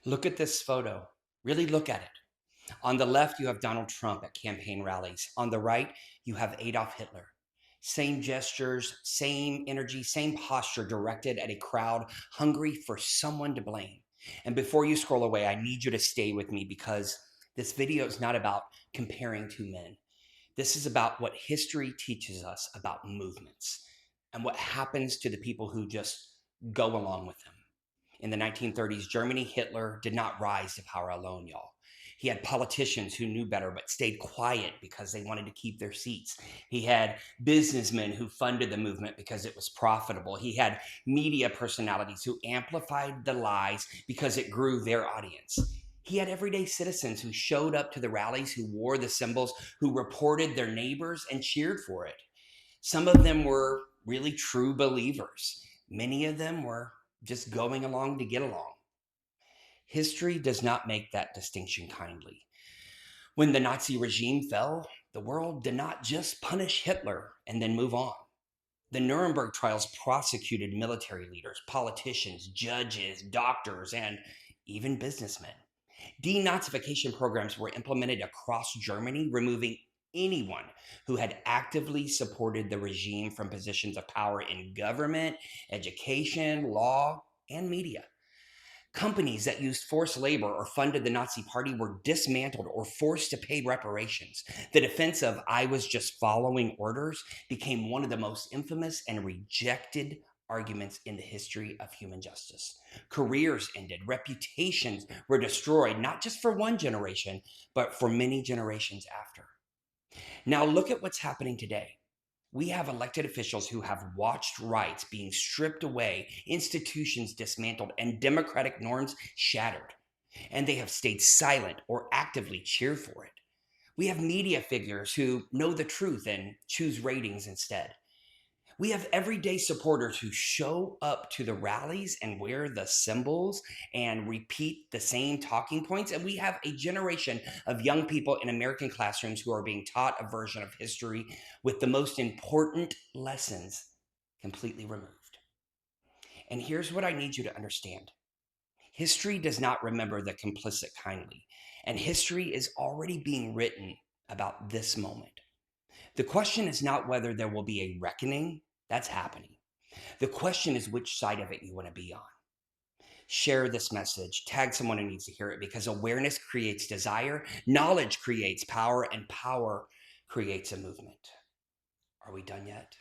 Look at this photo. Really look at it. On the left, you have Donald Trump at campaign rallies. On the right, you have Adolf Hitler. Same gestures, same energy, same posture directed at a crowd hungry for someone to blame. And before you scroll away, I need you to stay with me because this video is not about comparing two men. This is about what history teaches us about movements and what happens to the people who just go along with them. In the 1930s, Germany, Hitler did not rise to power alone, y'all. He had politicians who knew better but stayed quiet because they wanted to keep their seats. He had businessmen who funded the movement because it was profitable. He had media personalities who amplified the lies because it grew their audience. He had everyday citizens who showed up to the rallies, who wore the symbols, who reported their neighbors and cheered for it. Some of them were really true believers. Many of them were just going along to get along. History does not make that distinction kindly. When the Nazi regime fell, the world did not just punish Hitler and then move on. The Nuremberg trials prosecuted military leaders, politicians, judges, doctors, and even businessmen. Denazification programs were implemented across Germany, removing anyone who had actively supported the regime from positions of power in government, education, law, and media. Companies that used forced labor or funded the Nazi Party were dismantled or forced to pay reparations. The defense of "I was just following orders" became one of the most infamous and rejected arguments in the history of human justice. Careers ended, reputations were destroyed, not just for one generation, but for many generations after. Now, look at what's happening today. We have elected officials who have watched rights being stripped away, institutions dismantled, and democratic norms shattered. And they have stayed silent or actively cheered for it. We have media figures who know the truth and choose ratings instead. We have everyday supporters who show up to the rallies and wear the symbols and repeat the same talking points. And we have a generation of young people in American classrooms who are being taught a version of history with the most important lessons completely removed. And here's what I need you to understand: history does not remember the complicit kindly, and history is already being written about this moment. The question is not whether there will be a reckoning. That's happening. The question is which side of it you want to be on. Share this message, tag someone who needs to hear it, because awareness creates desire, knowledge creates power, and power creates a movement. Are we done yet?